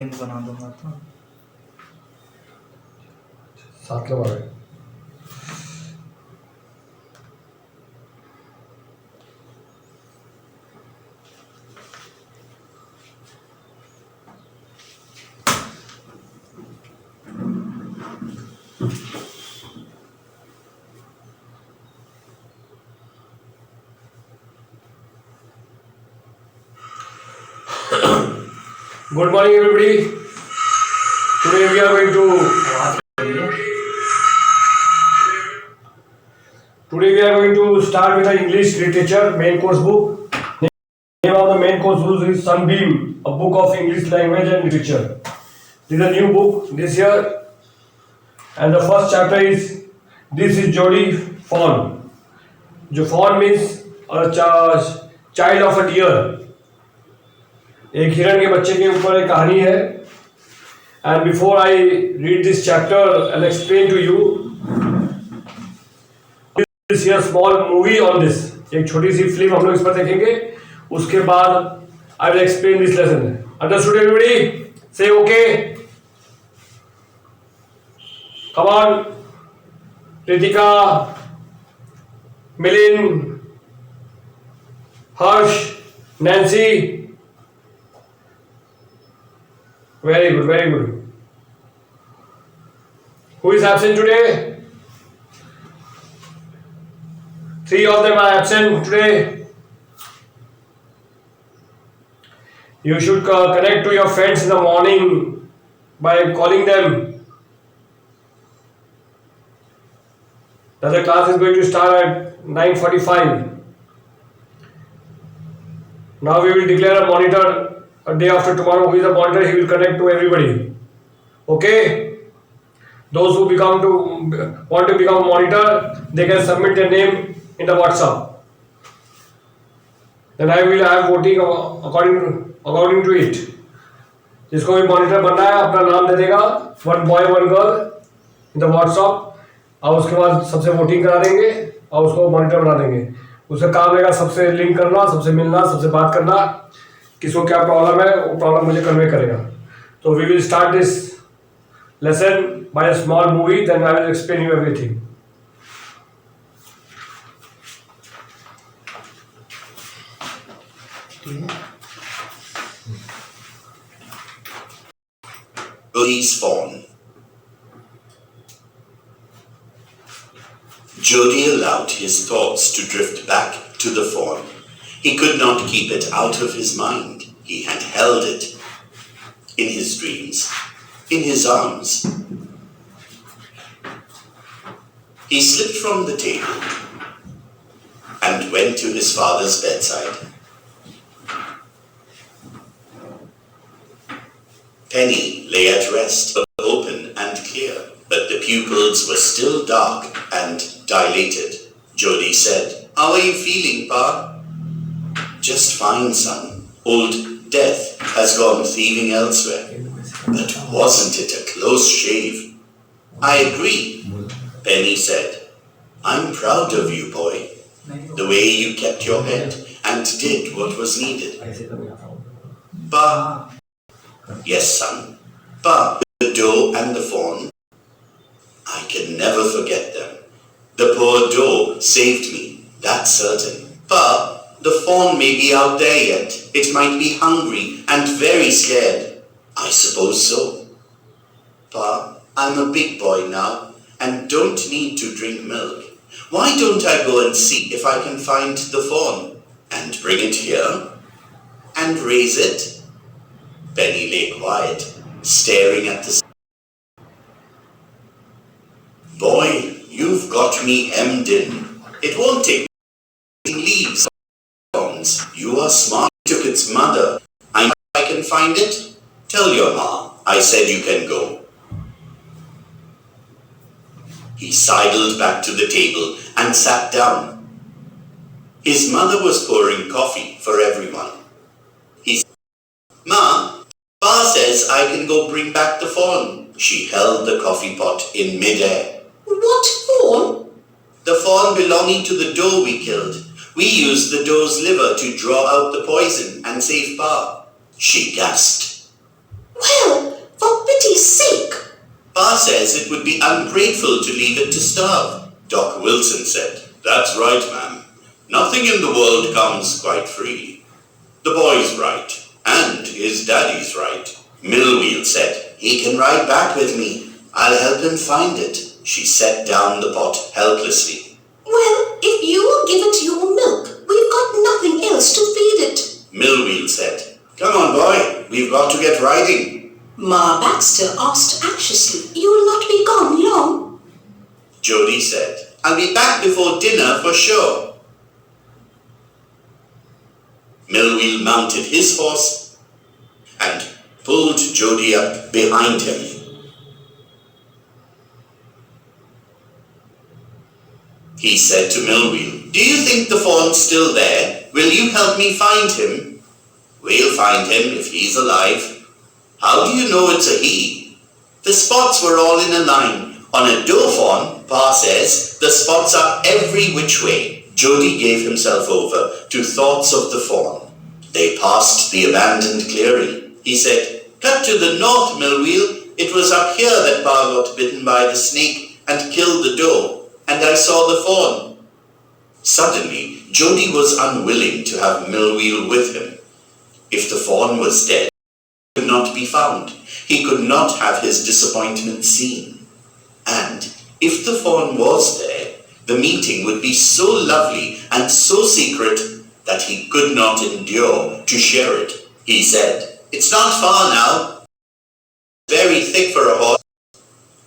बना दूंगा तो 7 लोग आ गए। Good morning, everybody. Today we are going to start with the English literature main course book. Name of the main course book is Sunbeam, a book of English language and literature. This is a new book this year, and the first chapter is This is Jodie Fawn. जो fawn means a child of a deer. एक हिरण के बच्चे के ऊपर एक कहानी है. And before I read this chapter and explain to you, this here small movie on this. एक छोटी सी फिल्म हम लोग इस पर देखेंगे. उसके बाद I will explain this lesson. Understood everybody? Say okay. Come on. Ritika, Milin, Harsh, Nancy. Very good, very good. Who is absent today? 3 of them are absent today. You should connect to your friends in the morning by calling them. The class is going to start at 9:45. Now we will declare a monitor a day after tomorrow. Who is the monitor? He will connect to everybody. Okay? Those who want to become a monitor, they can submit their name in the WhatsApp. Then I will have voting according to it. जिसको भी monitor बनना है अपना नाम दे देगा, 1 boy 1 girl in the WhatsApp, और उसके बाद सबसे वोटिंग करा देंगे और उसको मॉनिटर बना देंगे. उसका काम रहेगा सबसे लिंक करना, सबसे मिलना, सबसे बात करना, किसको क्या प्रॉब्लम है वो प्रॉब्लम मुझे कन्वे करेगा. तो we will start this lesson by a small movie, then I will explain you everything. Jodie's Fawn. Jodie allowed his thoughts to drift back to the fawn. He could not keep it out of his mind. He had held it in his dreams, in his arms. He slipped from the table and went to his father's bedside. Penny lay at rest, open and clear, but the pupils were still dark and dilated. Jodie said, "How are you feeling, Pa?" "Just fine, son. Old Death has gone thieving elsewhere." "But wasn't it a close shave?" "I agree," Penny said. "I'm proud of you, boy. The way you kept your head and did what was needed." "Pa." "Yes, son." "Pa, the doe and the fawn, I can never forget them. The poor doe saved me, that's certain. Pa, the fawn may be out there yet. It might be hungry and very scared." "I suppose so." "Pa, I'm a big boy now and don't need to drink milk. Why don't I go and see if I can find the fawn and bring it here and raise it?" Penny lay quiet, staring at the "Boy, you've got me hemmed in. It won't take leaves. You are smart." Took its mother. I can find it? Tell your ma. I said you can go." He sidled back to the table and sat down. His mother was pouring coffee for everyone. He said, "Ma, Pa says I can go bring back the fawn." She held the coffee pot in midair. "What fawn?" "The fawn belonging to the doe we killed. We used the doe's liver to draw out the poison and save Pa." She gasped. Well, for pity's sake. Pa says it would be ungrateful to leave it to starve. Doc Wilson said, That's right, ma'am. Nothing in the world comes quite free. The boy's right, and his daddy's right. Millwheel said, He can ride back with me. I'll help him find it. She set down the pot helplessly. Well, if you will give it your milk, we've got nothing else to feed it. Millwheel said, Come on, boy, we've got to get riding. Ma Baxter asked anxiously, You will not be gone long? Jody said, I'll be back before dinner for sure. Millwheel mounted his horse and pulled Jody up behind him. He said to Millwheel, Do you think the fawn's still there? Will you help me find him? We'll find him if he's alive. How do you know it's a he? The spots were all in a line. On a doe fawn, Pa says, the spots are every which way. Jody gave himself over to thoughts of the fawn. They passed the abandoned clearing. He said, Cut to the north, Millwheel. It was up here that Pa got bitten by the snake and killed the doe, and I saw the fawn. Suddenly, Jody was unwilling to have Millwheel with him. If the fawn was dead, he could not be found. He could not have his disappointment seen. And if the fawn was there, the meeting would be so lovely and so secret that he could not endure to share it. He said, It's not far now. Very thick for a horse.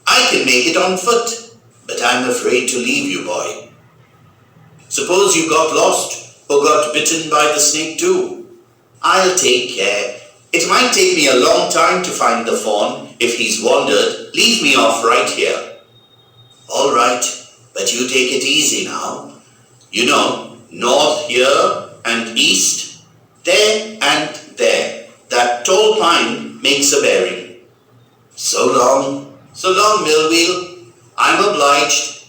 I can make it on foot, but I'm afraid to leave you, boy. Suppose you got lost or got bitten by the snake too. I'll take care. It might take me a long time to find the fawn. If he's wandered, leave me off right here. All right, but you take it easy now. You know, north here and east, there and there. That tall pine makes a bearing. So long, Millwheel. I'm obliged.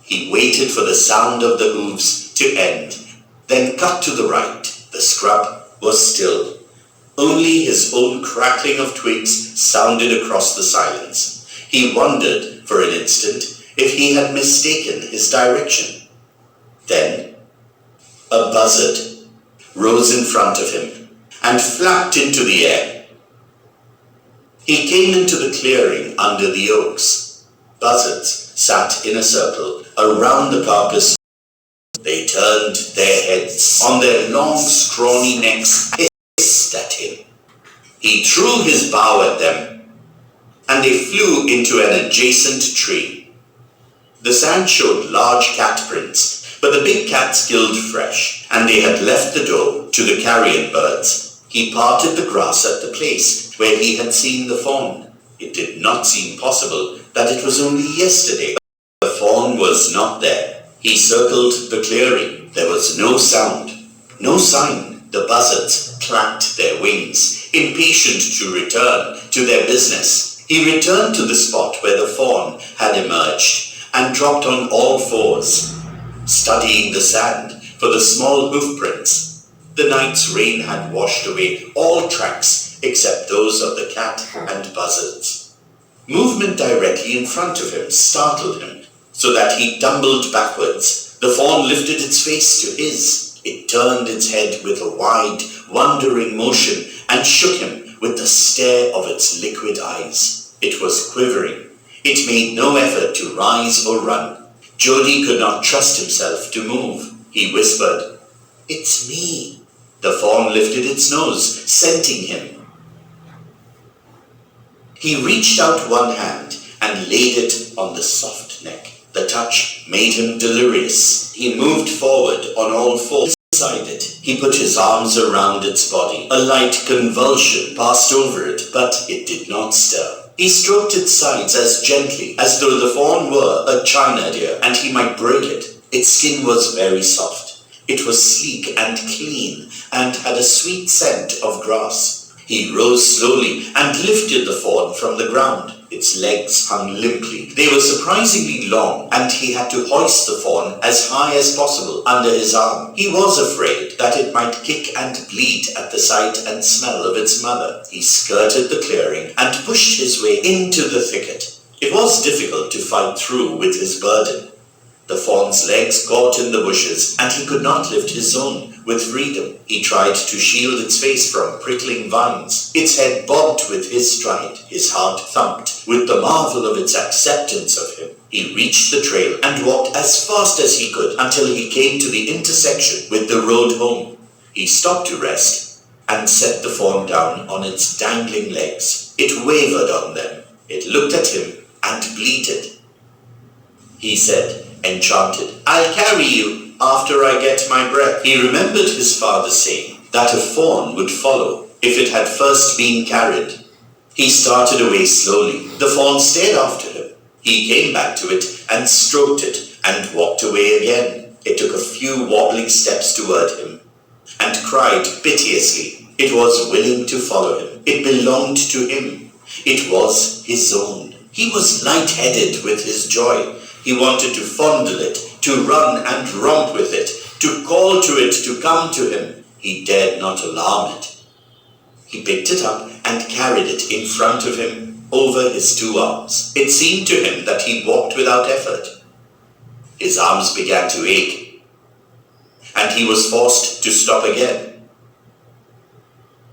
He waited for the sound of the hooves to end, then cut to the right. The scrub was still. Only his own crackling of twigs sounded across the silence. He wondered for an instant if he had mistaken his direction. Then a buzzard rose in front of him and flapped into the air. He came into the clearing under the oaks. Buzzards sat in a circle around the carcass. They turned their heads on their long, scrawny necks, hissed at him. He threw his bow at them, and they flew into an adjacent tree. The sand showed large cat prints, but the big cats killed fresh, and they had left the doe to the carrion birds. He parted the grass at the place where he had seen the fawn. It did not seem possible that it was only yesterday. The fawn was not there. He circled the clearing. There was no sound, no sign. The buzzards clapped their wings, impatient to return to their business. He returned to the spot where the fawn had emerged and dropped on all fours, studying the sand for the small hoof prints. The night's rain had washed away all tracks except those of the cat and buzzards. Movement directly in front of him startled him, so that he tumbled backwards. The fawn lifted its face to his. It turned its head with a wide, wondering motion and shook him with the stare of its liquid eyes. It was quivering. It made no effort to rise or run. Jody could not trust himself to move. He whispered, "It's me." The fawn lifted its nose, scenting him. He reached out one hand and laid it on the soft neck. The touch made him delirious. He moved forward on all fours beside it. He put his arms around its body. A light convulsion passed over it, but it did not stir. He stroked its sides as gently as though the fawn were a china deer and he might break it. Its skin was very soft. It was sleek and clean and had a sweet scent of grass. He rose slowly and lifted the fawn from the ground. Its legs hung limply. They were surprisingly long, and he had to hoist the fawn as high as possible under his arm. He was afraid that it might kick and bleat at the sight and smell of its mother. He skirted the clearing and pushed his way into the thicket. It was difficult to fight through with his burden. The fawn's legs caught in the bushes, and he could not lift his own with freedom. He tried to shield its face from prickling vines. Its head bobbed with his stride. His heart thumped with the marvel of its acceptance of him. He reached the trail and walked as fast as he could until he came to the intersection with the road home. He stopped to rest and set the fawn down on its dangling legs. It wavered on them. It looked at him and bleated. He said, enchanted, "I'll carry you after I get my breath." He remembered his father saying that a fawn would follow if it had first been carried. He started away slowly. The fawn stared after him. He came back to it and stroked it and walked away again. It took a few wobbling steps toward him and cried piteously. It was willing to follow him. It belonged to him. It was his own. He was light-headed with his joy. He wanted to fondle it, to run and romp with it, to call to it to come to him. He dared not alarm it. He picked it up and carried it in front of him over his two arms. It seemed to him that he walked without effort. His arms began to ache, and he was forced to stop again.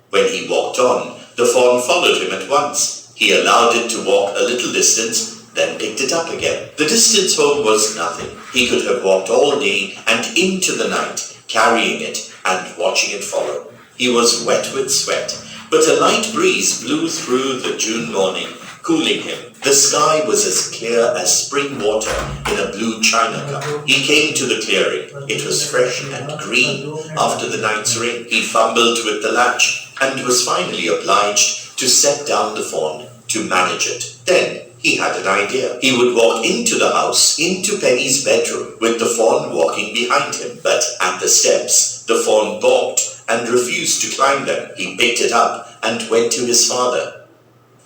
When he walked on, the fawn followed him at once. He allowed it to walk a little distance, then picked it up again. The distance home was nothing. He could have walked all day and into the night, carrying it and watching it follow. He was wet with sweat, but a light breeze blew through the June morning, cooling him. The sky was as clear as spring water in a blue china cup. He came to the clearing. It was fresh and green after the night's rain. He fumbled with the latch and was finally obliged to set down the fawn to manage it. Then he had an idea. He would walk into the house, into Penny's bedroom, with the fawn walking behind him. But at the steps, the fawn balked and refused to climb them. He picked it up and went to his father.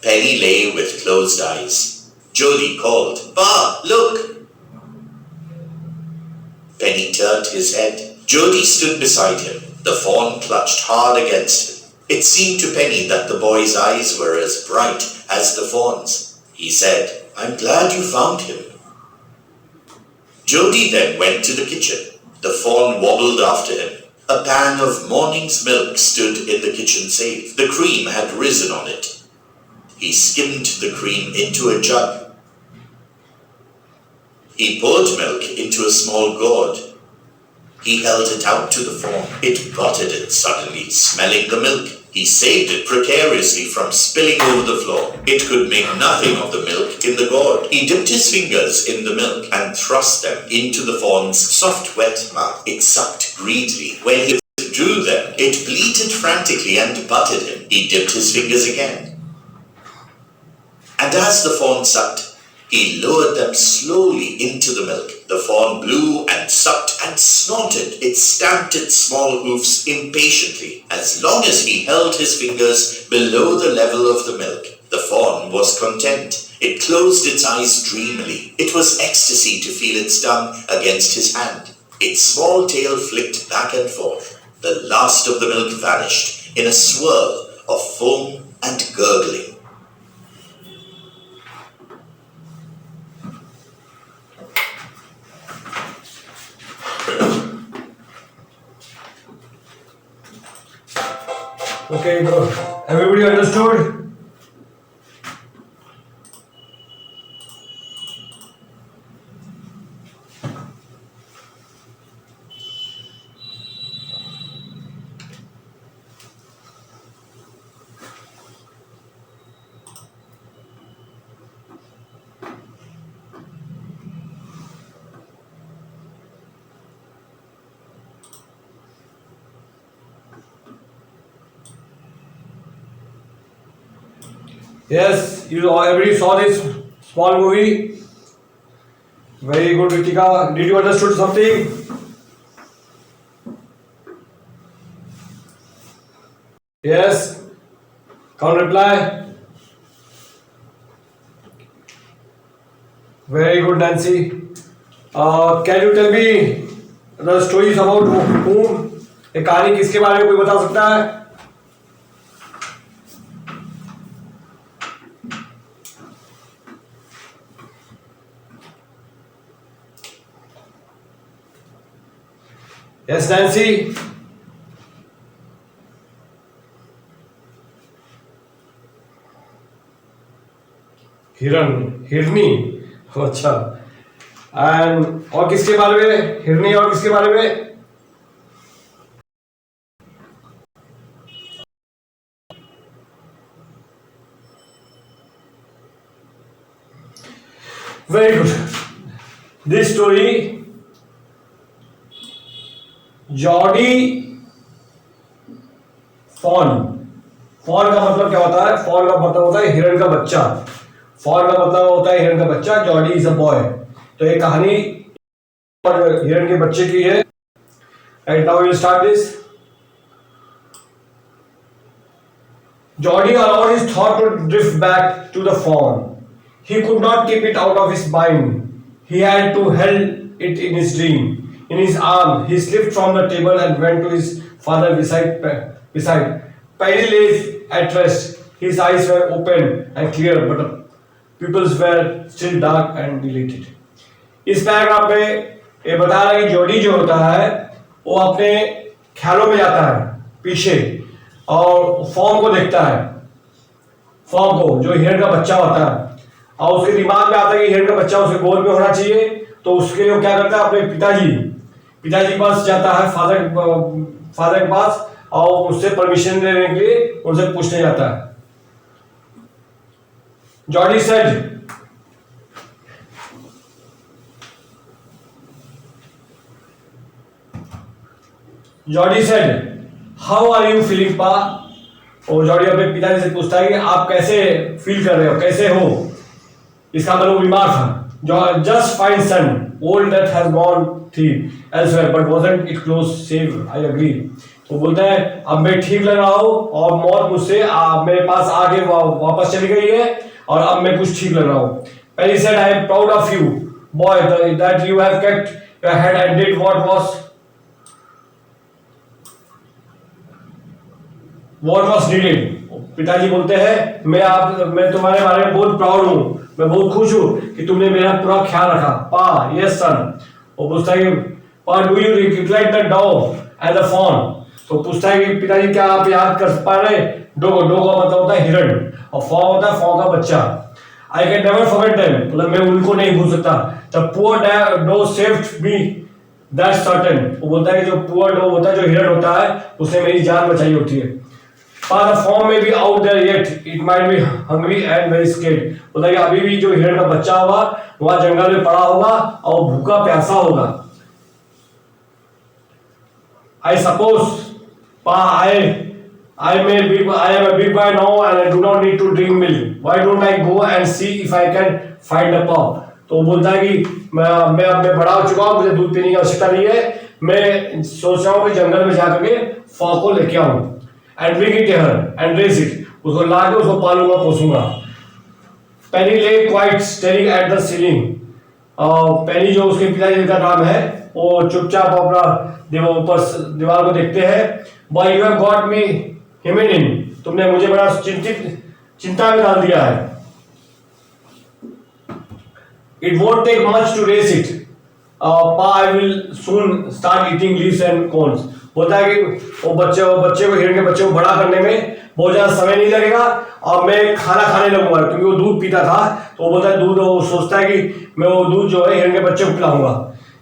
Penny lay with closed eyes. Jody called, "Pa, look!" Penny turned his head. Jody stood beside him. The fawn clutched hard against him. It seemed to Penny that the boy's eyes were as bright as the fawn's. He said, "I'm glad you found him." Jody then went to the kitchen. The fawn wobbled after him. A pan of morning's milk stood in the kitchen safe. The cream had risen on it. He skimmed the cream into a jug. He poured milk into a small gourd. He held it out to the fawn. It butted it suddenly, smelling the milk. He saved it precariously from spilling over the floor. It could make nothing of the milk in the gourd. He dipped his fingers in the milk and thrust them into the fawn's soft, wet mouth. It sucked greedily. When he withdrew them, it bleated frantically and butted him. He dipped his fingers again. And as the fawn sucked, he lowered them slowly into the milk. The fawn blew and sucked and snorted. It stamped its small hoofs impatiently. As long as he held his fingers below the level of the milk, the fawn was content. It closed its eyes dreamily. It was ecstasy to feel its tongue against his hand. Its small tail flicked back and forth. The last of the milk vanished in a swirl of foam and gurgling. Okay, everybody understood? Yes, everybody saw this small movie. Very good, Ritika. Did you understood something? Yes. Can't reply. Very good Nancy. Can you tell me the stories about whom? एक कहानी किसके बारे में कोई बता सकता है? Yes Nancy. हिरनी. अच्छा. एंड और किसके बारे में? हिरनी और किसके बारे में? Very good. This story Jody fawn. Fawn का मतलब क्या होता है? फॉन का मतलब होता है हिरण का बच्चा. फॉन का मतलब होता है हिरण का बच्चा. Jordi is a boy. तो ये कहानी और हिरण के बच्चे की है. And now will start this. Jody allowed his thought to drift back to the fawn. He could not keep it out of his mind. He had to hold it in his dream. In his arm, he slipped from the table and went to his father beside. Penny lay at rest. His eyes were open and clear, but the pupils were still dark and dilated. इस paragraph में ये बता रहा है कि जोडी जो होता है वो अपने ख्यालों में जाता है पीछे और फॉर्म को देखता है. फॉर्म को जो हिरण का बच्चा होता है और उसके दिमाग में आता है कि हिरण का बच्चा उसके गोद में होना चाहिए. तो उसके लिए क्या करता है? अपने पिताजी के पास जाता है. फादर के पास और उससे परमिशन लेने के लिए उनसे पूछने जाता है. Jody said, how are you feeling pa? और जॉडी अपने पिताजी से पूछता है कि आप कैसे फील कर रहे हो, कैसे हो. इसका मतलब बीमार था. Just fine, son. Old death has gone thief elsewhere, but wasn't it close save? I agree. तो बोलता है अब मैं ठीक लग रहा हूँ और मौत मुझसे मेरे पास आगे वापस चली गई है और अब मैं कुछ ठीक लग रहा हूँ. Penny said, I am proud of you, boy, that you have kept your head and did what was needed. पिताजी बोलते हैं मैं तुम्हारे बारे में बहुत प्राउड हूँ, मैं बहुत खुश हूँ कि तुमने मेरा पूरा ख्याल रखा. पा, यस सन. वो पूछता है कि pa, do you recollect the dog and the fawn? तो पूछता है कि पिताजी क्या आप याद कर पा रहे? डॉग का मतलब होता है हिरण और फॉन होता है फॉन का बच्चा. I can never forget them, मतलब मैं उनको नहीं भूल सकता. The poor dog saved me, that's certain. वो बोलता है कि जो पुअर डॉग होता है, जो हिरण होता है, उसने मेरी जान बचाई होती है. The fawn may be out there yet. It might be hungry and very scared. बोलता है कि अभी भी जो हिरण का बच्चा होगा वहाँ जंगल में पड़ा होगा और भूखा प्यासा होगा. I suppose, Pa, I am a big boy now and I do not need to drink milk. Why don't I go and see if I can find a pup? तो बोलता है कि मैं अब बड़ा हो चुका हूँ, मुझे दूध पीने की आवश्यकता नहीं है. मैं सोच रहा हूँ कि जंगल में जाकर के फॉ को लेके आऊँ. And bring it here and raise it. उसको ला के उसको पालूंगा पोसूंगा. Penny lay quiet staring at the ceiling. पेनी जो उसके पिताजी का नाम है वो चुपचाप अपना दीवार को देखते हैं. Boy, you have got me hemming in. तुमने मुझे बड़ा चिंता में डाल दिया है. It won't take much to raise it. Pa, I will soon start eating leaves and cones. बोलता है कि वो बच्चे को हिरण के बच्चे को बड़ा करने में बहुत ज्यादा समय नहीं लगेगा और मैं खाना खाने लगूंगा क्योंकि वो दूध पीता था. तो वो बोलता है दूध, वो सोचता है कि मैं वो दूध जो है हिरण के बच्चे को पिलाऊंगा.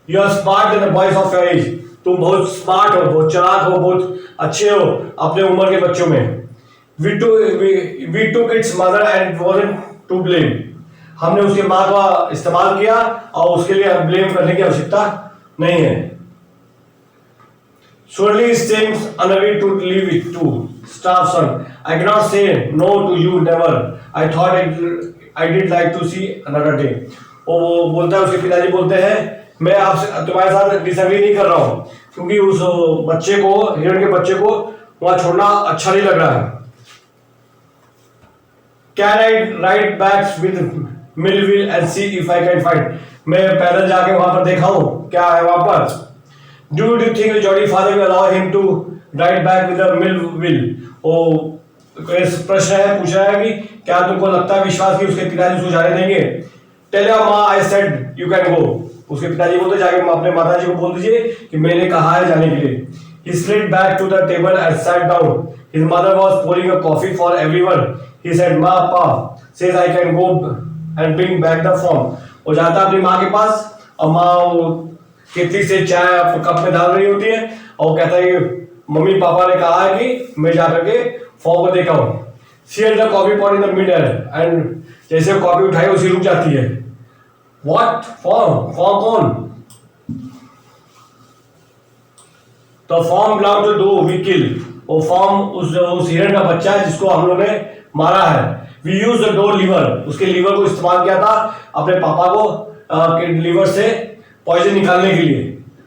You are smart than the boys of your age. तुम बहुत स्मार्ट हो, बहुत चालाक हो, बहुत अच्छे हो अपने उम्र के बच्चों में. We took its mother and wasn't to blame. हमने उसके माँ का इस्तेमाल किया और उसके लिए ब्लेम करने की आवश्यकता नहीं है. Surely it seems unreal to leave it too. Starve, son. I cannot say no to you, never. I thought I did like to see another day. वो बोलता है, उसके पिताजी बोलते हैं मैं आपसे तुम्हारे साथ डिसएग्री नहीं कर रहा हूँ क्योंकि उस बच्चे को, हिरण के बच्चे को वहाँ छोड़ना अच्छा नहीं लग रहा है. Can I ride back with Millville and see if I can find. मैं पैदल जाके वहां पर देखा हूँ क्या है वहां पर. Do you think the Jody father will allow him to ride back with the Millville? ओ प्रश्न है, पूछ रहा है कि क्या तुमको लगता है विश्वास कि उसके पिताजी उसको जाने देंगे? Tell your ma I said you can go. उसके पिताजी बोलते जाके अपने माताजी को बोल दीजिए कि मैंने कहा है जाने के लिए. He slid back to the table and sat down. His mother was pouring a coffee for everyone. He said, "Ma, Pa says I can go and bring back the form." वो जाता अपनी माँ के पास और माँ वो केतली से चाय कप में डाल रही होती है और कहता है कि मम्मी पापा ने कहा है कि मैं जाकर के फॉर्म को देखा हूँ. She had the coffee pot in the middle and जैसे वो कॉफी उठाई उसी रुक जाती है. What form? फॉर्म कौन? तो fawn belong to doe we kill. वो फॉर्म उस हिरन का बच्चा है जिसको हम लोग ने मारा है. We use the doe liver. उसके लीवर को इस्तेमाल किया था अपने पापा को लीवर से पॉइजन निकालने के लिए.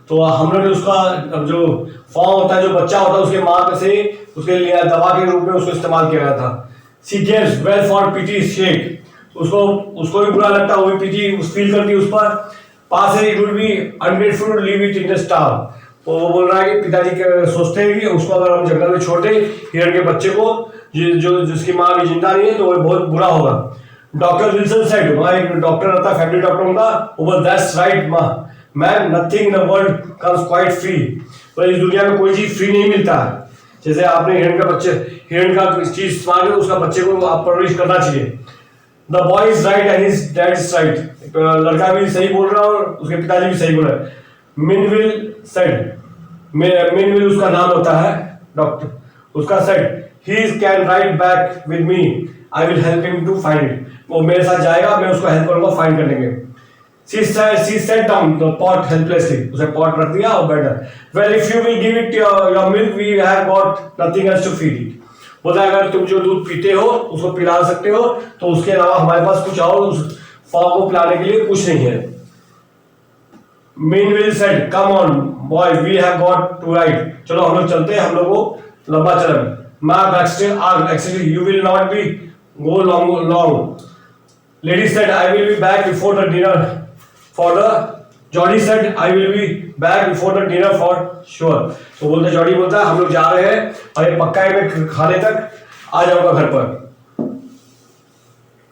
तो हम लोग ने उसका जो फॉर्म होता है जो बच्चा होता है उसके माँ से उसके लिए दवा के रूप में उसको इस्तेमाल किया गया था. See gets well for PT shake. उसको भी बुरा लगता है, वो भी पीटी फील करती है उस पर. Pass it would be ungrateful to leave it in the star. तो वो बोल रहा है कि पिताजी सोचते हैं कि उसको अगर हम जंगल में छोड़ दें हिरण के बच्चे को जो जिसकी माँ अभी जिंदा नहीं है तो वो बहुत बुरा होगा. डॉक्टर विल्सन सेड, वहाँ एक डॉक्टर रहता है फैमिली डॉक्टर उनका, वो that's right man, nothing in the world comes quite free. तो इस दुनिया में कोई चीज फ्री नहीं मिलता है. जैसे आपने हिरण का चीज इस्तेमाल कर उसका बच्चे को आप परवरिश करना चाहिए. The boy is right and his dad is right. लड़का भी सही बोल रहा है और उसके पिताजी भी सही बोल रहे हैं. मिनविल सेड, मिनविल उसका नाम होता है डॉक्टर, उसका said he can ride back with me, I will help him to find it. वो मेरे साथ जाएगा, मैं उसको हेल्प करूंगा फाइंड करने में. She sat down the pot helplessly. उसे पॉट रख दिया और बैठा. Well, if you will give it your milk, we have got nothing else to feed it. बोला अगर तुम जो दूध पीते हो उसको पिला सकते हो तो उसके अलावा हमारे पास कुछ और उस फॉर्म को पिलाने के लिए कुछ नहीं है. Minville said, "Come on, boy, we have got to ride." चलो हम लोग चलते हैं, हम लोग को लंबा चलन. Ma Baxter asked, "Actually, you will not be go long." Lady said, "I will be back before the dinner." Jody said, "I will be back before the dinner for sure." तो बोलते जॉडी बोलता है हम लोग जा रहे हैं और ये पक्का है मैं खाने तक आ जाऊंगा घर पर.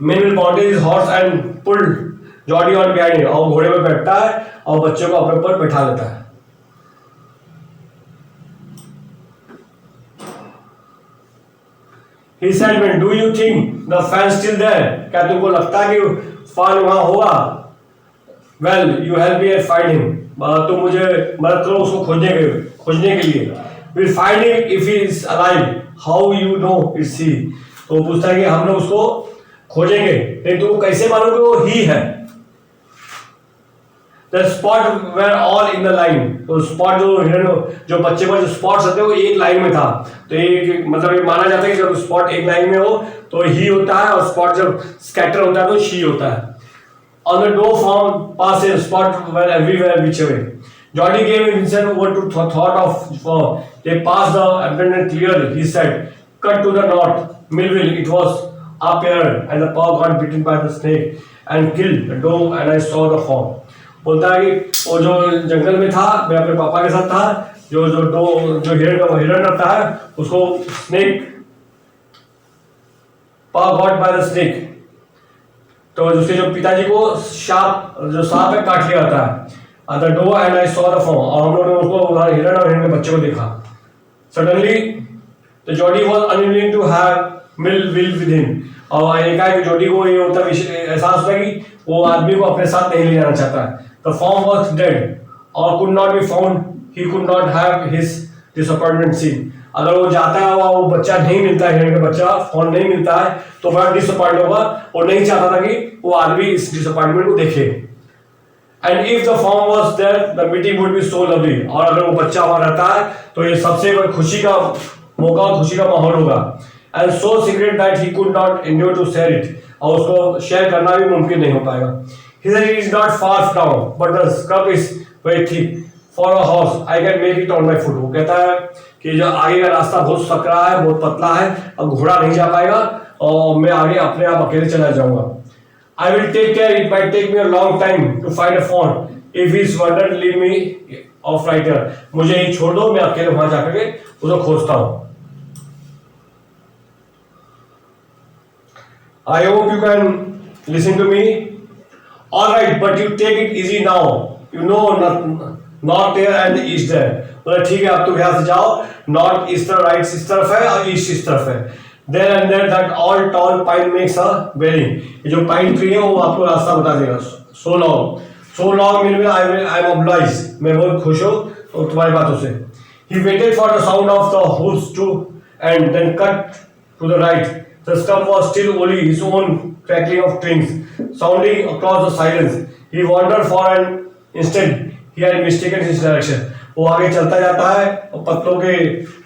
Minville mounted his horse and pulled Jody on behind him. और घोड़े पे बैठता है और बच्चे को अपने ऊपर बैठा लेता है. He said, "Man, do you think the fan still there?" क्या तुमको लगता है कि फैन वहां होगा? Well, you help me and find him. तुम मुझे मदद करो उसको खोजने के लिए. We'll find him if he is alive. How you know it's he? तो पूछता है कि हम लोग उसको खोजेंगे, लेकिन तुमको कैसे मालूम कि वो ही है? The spot were all in the line. तो स्पॉट जो बच्चे पर जो स्पॉट्स होते हैं वो एक लाइन में था. तो एक मतलब ये माना जाता है कि जब स्पॉट एक लाइन में हो तो ही होता है और स्पॉट जब स्कैटर होता है तो शी होता है. On the door found passes, spot were everywhere which way. Jody gave Vincent over to thought of. They passed the abandoned clear. He said, "Cut to the north, Millville. It was up here, and the paw got bitten by the snake and killed the dog, and I saw the form." बोलता है कि वो जो जंगल में था मैं अपने पापा के साथ था. जो हिरण रहता है उसको snake paw got by the snake. तो उसके जो पिताजी को सांप है काट लिया था. The doe and I saw the fawn. और हम लोगों ने उसको हिरण और हिरण के बच्चे को देखा. Suddenly the Jody was unwilling to have Millwheel with him. और एकाएक जॉडी को ये होता एहसास होता है कि वो आदमी को अपने साथ नहीं ले जाना चाहता है. द फॉर्म वाज डेड और could not be found. He could not have his disappointment seen. अगर वो जाता है वो बच्चा नहीं मिलता है, हिरण का बच्चा फॉर्म नहीं मिलता है तो बड़ा डिसअपॉइंट होगा और नहीं चाहता था कि वो आदमी इस डिसअपॉइंटमेंट को देखे. And if the fawn was there the meeting would be so lovely. और अगर वो बच्चा वहां रहता है तो ये सबसे खुशी का मौका और खुशी का माहौल होगा. And so secret that he could not endure to share it. और उसको शेयर करना भी मुमकिन नहीं हो पाएगा. He said it is not far down, but the scrub is very thick. For a horse, I can make it on my foot. वो कहता है कि जो आगे का रास्ता बहुत सकरा है, बहुत पतला है, अब घोड़ा नहीं जा पाएगा और मैं आगे अपने आप अकेले चला जाऊंगा. I will take care. It might take me a long time to find a fawn. If he's wondered, leave me off right here. मुझे ही छोड़ दो, मैं अकेले वहां जाकर के उसको खोजता हूँ. I hope you can listen to me. All right, but you take it easy now. You know north there and the east there. बोला ठीक है, अब तो यहाँ से जाओ. North इस तरफ, right इस तरफ है और east इस तरफ है. There and there that all tall pine makes a bearing. ये जो pine tree है वो आपको रास्ता बता देगा. So long means I am obliged. मैं बहुत खुश हूँ तो तुम्हारी बातों से. He waited for the sound of the hoofs to and then cut to the right. The stump was still only his own crackling of twigs sounding across the silence. He wandered for an instant. He had mistaken his direction. वो आगे चलता जाता है और पत्तों के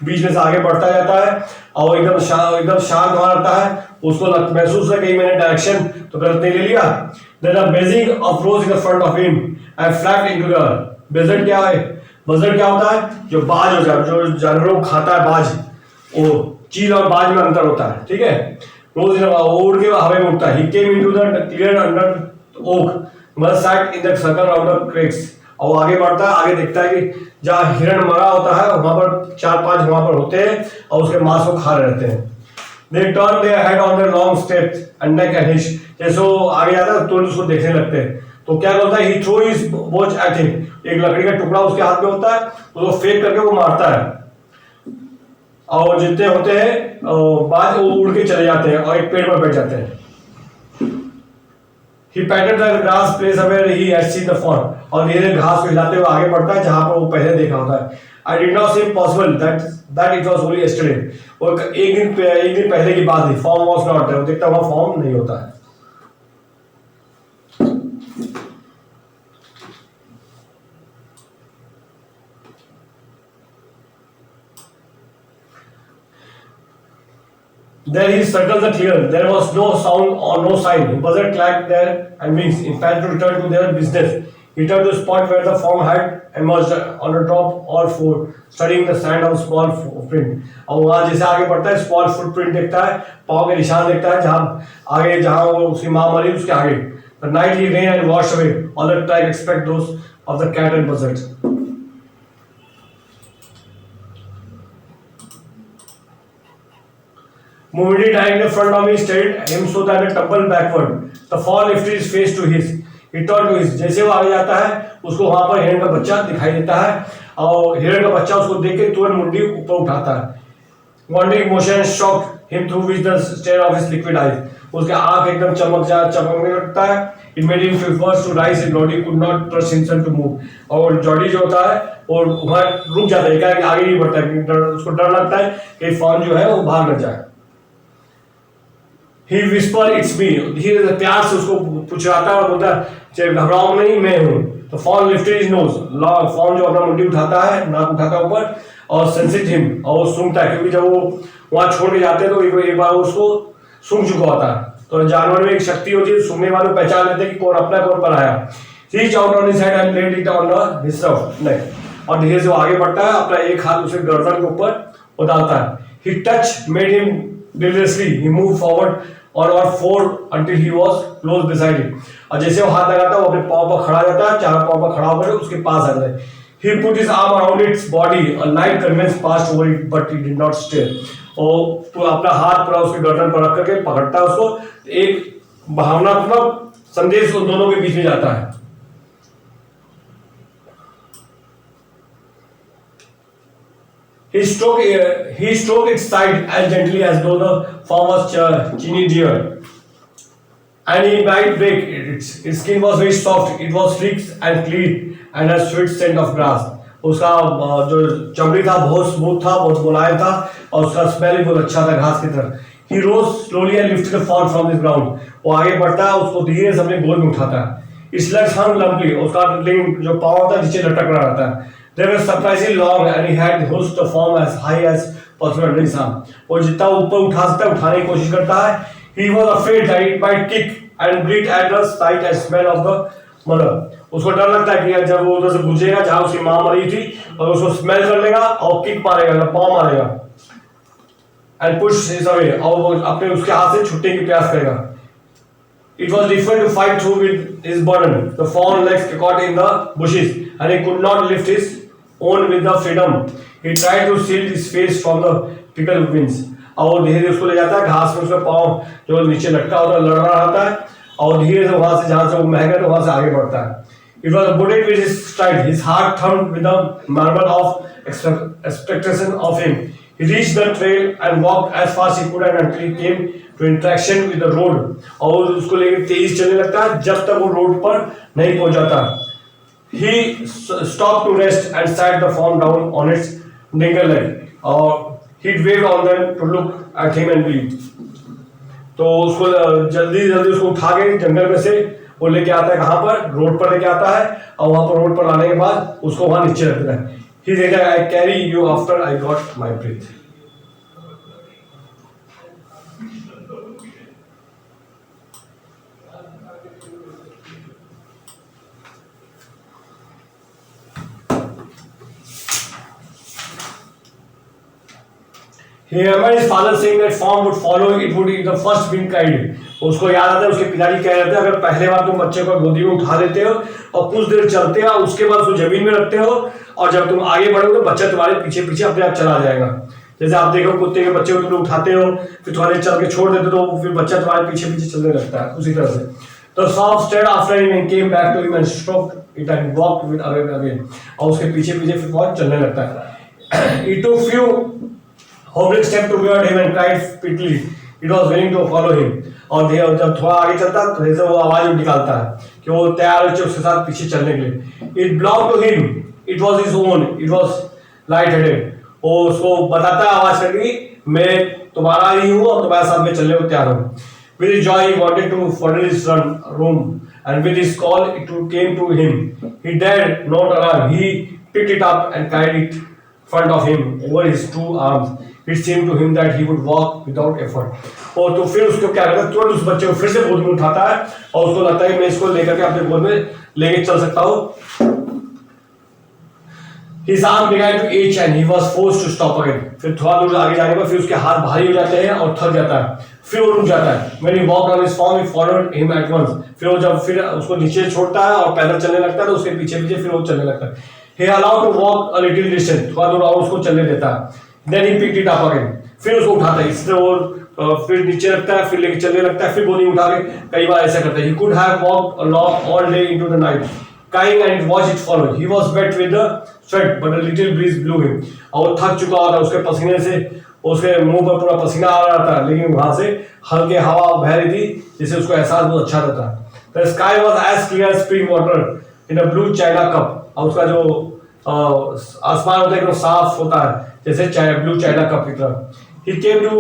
बीच में से आगे बढ़ता जाता है और एकदम शांत वहां रहता है. उसको महसूस है कि मैंने डायरेक्शन तो गलत नहीं ले लिया. Then a buzzing uprose in the front of him and flapped into the air. Buzzard क्या है? Buzzard क्या होता है? जो बाज हो जाए, जो जानवरों को खाता है बाज. वो चील और बाज में अंतर होता है, ठीक है. रोज वो उड़ के हवा में उड़ता है. He came into the clear under the oak. Must sat in the circle around the crags. और वो आगे बढ़ता है, आगे देखता है कि जहाँ हिरण मरा होता है वहां पर 4-5 वहां पर होते हैं और उसके मांस को खा रहे रहते हैं. They turn their head on their long steps and neck and hiss. जैसे वो आगे जाता है तुरंत उसको देखने लगते हैं. तो क्या करता है? He throw his watch at him. एक लकड़ी का टुकड़ा उसके हाथ में होता है, उसको फेंक करके वो मारता है और जितने होते हैं बाद वो उड़ के चले जाते हैं और एक पेड़ पर बैठ जाते हैं. He patted the grass place where he had seen the fawn. और धीरे घास को हिलाते हुए आगे बढ़ता है जहां पर वो पहले देखा होता है. I did not seem possible that it was only yesterday. और एक दिन पहले की बात थी. Form was not there. देखता हुआ फॉर्म नहीं होता है. There he circled the clear. There was no sound or no sign. Buzzard clacked there and wings. In fact, to return to their business. He turned to the spot where the form had emerged on the top all four, studying the sand of small footprint. और वहाँ जैसे आगे बढ़ता है, small footprint देखता है, पाँव के निशान देखता है, जहाँ वो उसकी माँ मरी उसके आगे. The night he ran and washed away all the track except those of the cat and buzzard. Moody lying in front of me stared at him so that it tumbled backward. The fawn lifted his face to his. He turned to his. जैसे वो आगे जाता है उसको वहां पर हिरण का बच्चा दिखाई देता है और हिरण का बच्चा उसको देख के तुरंत मुंडी ऊपर उठाता है. Wandering motion shocked him through which the stare of his liquid eyes. उसके आंख एकदम चमकने लगता है. It made him feel forced to rise. His body could not trust himself to move. और जॉडी जो होता है वो वहां रुक जाता है, क्या आगे नहीं बढ़ता है. उसको डर लगता है कि फॉन जो है वो भाग न जाए. He whispered, "It's me." धीरे से प्यार से उसको पुचराता है और बोलता है घबराओ नहीं, मैं हूँ. तो fawn lifted his nose. Fawn जो अपना मुंडी उठाता है, नाक उठाता है ऊपर और सेंसिटिव हिम और वो सूंघता है क्योंकि जब वो वहां छोड़ के जाते हैं तो एक बार उसको सूंघ चुका होता है. तो जानवर में एक शक्ति होती है, सूंघने वाले पहचान लेते हैं कि कौन अपना कौन पराया. Reach out on his head and laid it on his neck. और धीरे से वो आगे बढ़ता है, अपना एक हाथ उसके गर्दन के ऊपर वो डालता है. He touch made him deliriously. He moved forward on all four until he was close beside him. और जैसे वो हाथ लगाता है वो अपने पाँव पर खड़ा जाता है, चारों पाँव पर खड़ा होकर उसके पास आ जाता है. He put his arm around its body. A light conveyance passed over it, but he did not stir. और अपना हाथ पूरा उसके गर्दन पर रख करके पकड़ता है उसको. एक भावनात्मक संदेश उन दोनों के बीच में जाता है. He stroked its side as gently as though the form was chiny deer. And he might break it. Its skin was very soft. It was sleek and clean and a sweet scent of grass. उसका जो चमड़ी था बहुत smooth था, बहुत मुलायम था और उसका स्मेल भी बहुत अच्छा था घास की तरह. He rose slowly and lifted the fawn from the ground. वो आगे बढ़ता है, उसको धीरे से अपने गोद में उठाता है. Its legs hung lumpily. उसका जो पाँव होता है नीचे लटक रहा रहता है. They were surprisingly long and he had hoisted the form as high as possible under his arm. वो जितना ऊपर उठा सकता है उठाने की कोशिश करता है. He was afraid that it might kick and bleed at the sight and smell of the mother. उसको डर लगता है कि जब वो उधर से गुजरेगा जहाँ उसकी माँ मरी थी और उसको स्मेल कर लेगा और किक मारेगा, पाँव मारेगा. And push his away. और वो अपने उसके हाथ से छुट्टी की प्रयास करेगा. It was difficult to fight through with his burden. The fawn legs caught in the bushes, and he could not lift his own with the freedom. He tried to shield his face from the pickled winds. और वो धीरे उसको ले जाता है, घास में उसका पाँव जो नीचे लटका होता है लड़ रहा रहता है, और धीरे से वहां से जहां से वो महंगा तो वहां से आगे बढ़ता है. It was a bullet with his stride. His heart thumped with the marvel of expectation of him. He reached the trail and walked as fast as he could until he came to interaction with the road. और उसको लेकर तेज चलने लगता है जब तक वो road पर नहीं पहुंच जाता. He stopped to rest and sat the fawn down on its dingle leg. और he waved on them to look at him and breathe. तो उसको जल्दी जल्दी उसको उठा के जंगल में से वो लेके आता है, कहाँ पर, रोड पर लेके आता है, और वहां पर रोड पर लाने के बाद उसको वहां नीचे रखता है. He said, I carry you after I got my breath. He remembered his father saying that fawn would follow, it would be the first being carried. उसको याद आता है उसके पिताजी कह रहे थे अगर पहले बार तुम बच्चे को गोदी में उठा लेते हो और कुछ देर चलते हो, उसके बाद उसको जमीन में रखते हो, और जब तुम आगे बढ़ोगे तो बच्चा तुम्हारे पीछे पीछे अपने आप चला जाएगा. जैसे आप देखो कुत्ते के बच्चे को तुम उठाते हो फिर थोड़ा देर चल के छोड़ देते हो, फिर बच्चा तुम्हारे पीछे पीछे चलने लगता है, उसी तरह से. तो soft stared after him and came back to him and stroked it and walked with away again. और उसके पीछे पीछे फिर बहुत चलने लगता है. He took few hobbling steps toward him and cried pitifully. It was willing to follow him. और जब थोड़ा आगे चलता तो जैसे वो आवाज निकालता है कि वो तैयार है उसके साथ पीछे चलने के लिए. It belonged to him. It was his own. It was light-headed. वो उसको बताता है आवाज करके मैं तुम्हारा ही हूँ और तुम्हारे साथ में चलने को तैयार हूँ. With his joy he wanted to further his room, and with his call it came to him. He dared not alarm. He picked it up and carried it in front of him over his two arms. It seemed to him that he would walk without effort. और तो फिर उसको क्या करता है, तुरंत उस बच्चे को फिर से गोद में उठाता है और उसको लगता है कि मैं इसको लेकर के अपने गोद में लेके चल सकता हूँ. His arm began to itch and he was forced to stop again. फिर थोड़ा दूर आगे जाने पर फिर उसके हाथ भारी हो जाते हैं और थक जाता है, फिर वो रुक जाता है. When he walked on his form, he followed him at once. फिर वो जब फिर उसको नीचे छोड़ता है और पैदल चलने लगता है तो उसके पीछे पीछे फिर वो चलने लगता है. He allowed to walk a little distance. थोड़ा दूर और उसको चलने देता है. Then he picked it up again. फिर उसको उठाता है, इससे वो फिर नीचे रखता है, फिर लेके चलने लगता है, फिर गोदी उठा के कई बार ऐसा करता है. He could have walked along all day into the night, crying and watched it follow. He was wet with the sweat, but a little breeze blew him. और वो थक चुका होता है, उसके पसीने से उसके मुंह पर पूरा पसीना आ रहा था, लेकिन वहां से हल्के हवा बह रही थी जिससे उसको एहसास बहुत अच्छा रहता है. The sky was as clear as spring water in a blue china cup. और उसका जो आसमान होता है एकदम साफ होता है जैसे ब्लू चाइना कप की तरह. He came to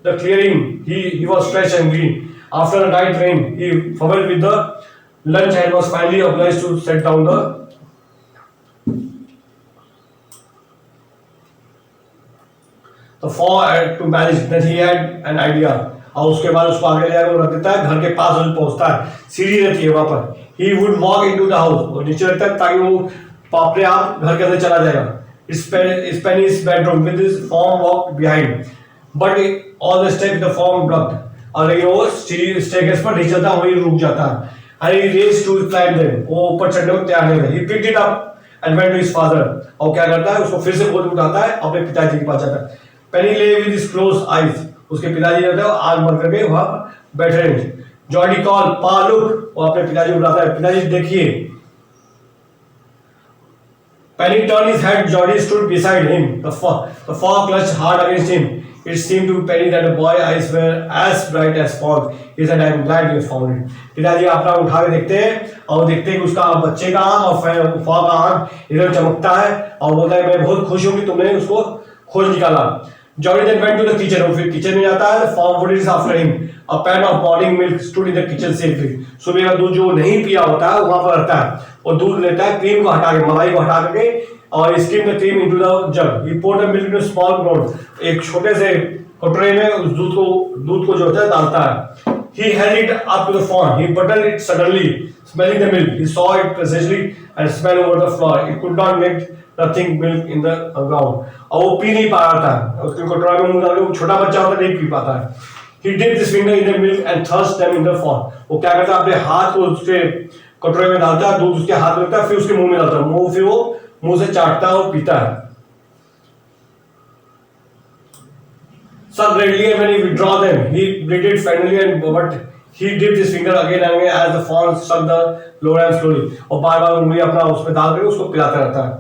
the clearing. He was fresh and green. After a night rain, he fumbled with the lunch and was finally obliged to set down the fall to manage. Then he had an idea. और उसके बाद उसको आगे ले जाकर रख देता है, घर के पास पहुंचता है, सीढ़ी रहती है वहां पर. He would walk into the house. और नीचे रहता है ताकि वो अपने आप घर के अंदर चला जाएगा. Spent his bedroom with his form walked behind, but all the steps the form blocked. और लेकिन वो स्टेयरकेस पर नहीं चलता, वहीं रुक जाता है. And he raced to climb them. वो ऊपर चढ़ने को तैयार नहीं था. He picked it up and went to his father. और क्या करता है, उसको फिर से गोद में उठाता है, अपने पिताजी के पास जाता है. Penny lay with his closed eyes. उसके पिताजी रहते हैं आग बंद करके वहां बैठे रहे. Geordie called, "Pa, look!" वो अपने पिताजी को बुलाता है, पिताजी देखिए. Penny turned his head. Geordie stood beside him. The fog clutched hard against him. It seemed to Penny that the boy's eyes were as bright as fog. He said, "I am glad you found it." पिताजी अपना उठा के देखते हैं और देखते हैं कि उसका बच्चे का आँख और फॉग का आँख इधर चमकता है और बोलता है मैं बहुत खुश हूँ कि तुमने उसको खोज निकाला. Geordie then went to the kitchen. वो फिर किचन में जाता है. The form put it after him. A pan of morning milk stood in the kitchen safely. सुबह का दूध जो नहीं पिया होता है वहां पर रहता है. और दूध लेता है, क्रीम को हटा के, मलाई को हटा करके, और scheme the cream into the jug. He poured the milk into a small pot. एक छोटे से कटोरे में उस दूध को जो होता है डालता है. He held it up to the fawn. He buttoned it suddenly, smelling the milk. He saw it precisely and smelled over the floor. It could not make nothing milk in the ground. और वो P नहीं पा रहा था. उसके कटोरा में मुंह डाल के, छोटा बच्चा होता नहीं पी पाता है. He dipped his finger in the milk and thrust them in the fawn. वो क्या करता है, अपने हाथ को उसके कटोरे में डालता है, दूध उसके हाथ में रखता है, फिर उसके मुंह में डालता है, फिर वो मुंह से चाटता है और पीता है. Sucked readily, and when he withdraw them, he bleated finally, but he dipped his finger again and again as the fawn sucked the lower and slowly. और बार बार उंगली अपना उसमें डाल कर उसको पिलाता रहता है.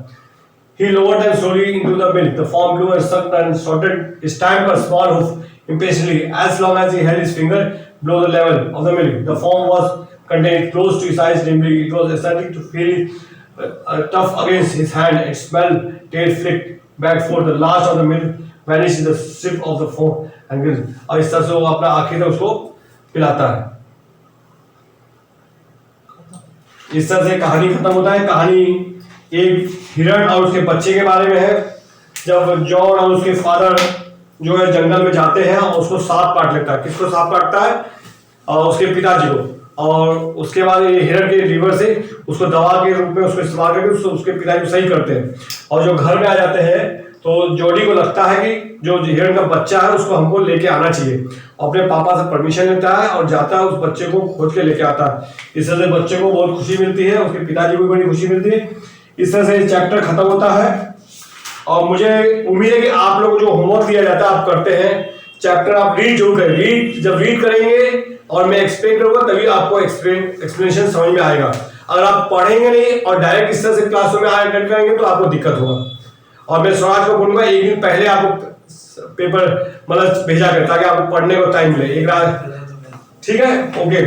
He lowered them slowly into the milk. The fawn blew and sucked and started his stamp a small hoof impatiently. As long as he held his finger below the level of the milk, the fawn was contained close to his eyes dimly. It was starting to feel tough against his hand. It smelled, tail flicked back for the last of the milk vanished in the sip of the foam and gill. और इस तरह से वो अपना आखिर तक उसको पिलाता है. इस तरह से कहानी खत्म होता है. कहानी एक हिरण और उसके बच्चे के बारे में है. जब जॉन और उसके फादर जो है जंगल में जाते हैं और उसको सांप काट लेता है. किसको सांप काटता है? और उसके पिताजी को. और उसके बाद ये हिरण के लीवर से उसको दवा के रूप में उसको इस्तेमाल करके उसके पिताजी को सही करते हैं. और जो घर में आ जाते हैं तो जोडी को लगता है कि जो हिरण का बच्चा है उसको हमको लेके आना चाहिए. अपने पापा से परमिशन लेता है और जाता है, उस बच्चे को खोज के लेके आता है. इस तरह से बच्चे को बहुत खुशी मिलती है, उसके पिताजी को भी बड़ी खुशी मिलती है. इस तरह से चैप्टर खत्म होता है. और मुझे उम्मीद है कि आप लोग जो होमवर्क दिया जाता है आप करते हैं. चैप्टर आप रीड जरूर करें. जब रीड करेंगे और मैं एक्सप्लेन करूंगा तभी आपको एक्सप्लेनेशन समझ में आएगा. अगर आप पढ़ेंगे नहीं और डायरेक्ट इस तरह से क्लासरूम में अटेंड करेंगे तो आपको दिक्कत होगा. और मैं स्वराज को बोलूंगा एक दिन पहले आपको पेपर मतलब भेजा करें ताकि आपको पढ़ने को टाइम मिले. एक रात ठीक है. Okay,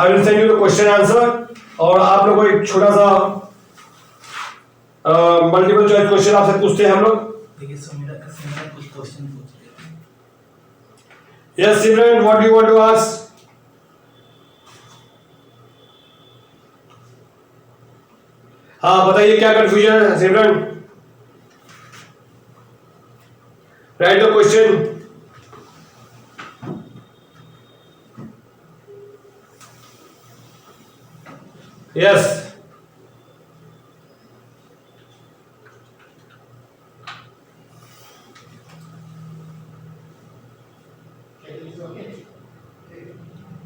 I will send you the question answer. और आप लोगों को एक छोटा सा मल्टीपल चॉइस क्वेश्चन आपसे पूछते हैं हम लोग. देखिए समीरा कुछ क्वेश्चन पूछ रही है. Yes Simran, what do you want to ask? हाँ बताइए क्या कंफ्यूजन है Simran. Write the question. Yes.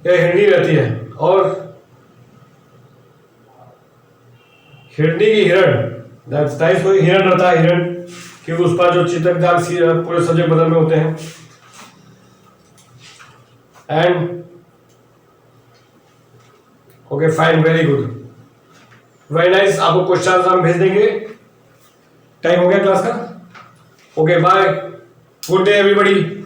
ये हिरनी रहती है और हिरनी की हिरण दैट्स नाइस. कोई हिरण रहता है, हिरण क्योंकि उस पर जो चित्रकार पूरे सब्जेक्ट बदल में होते हैं. And okay fine, very good, very nice. आपको क्वेश्चन आंसर हम भेज देंगे. टाइम हो गया क्लास का. Okay bye, good day everybody.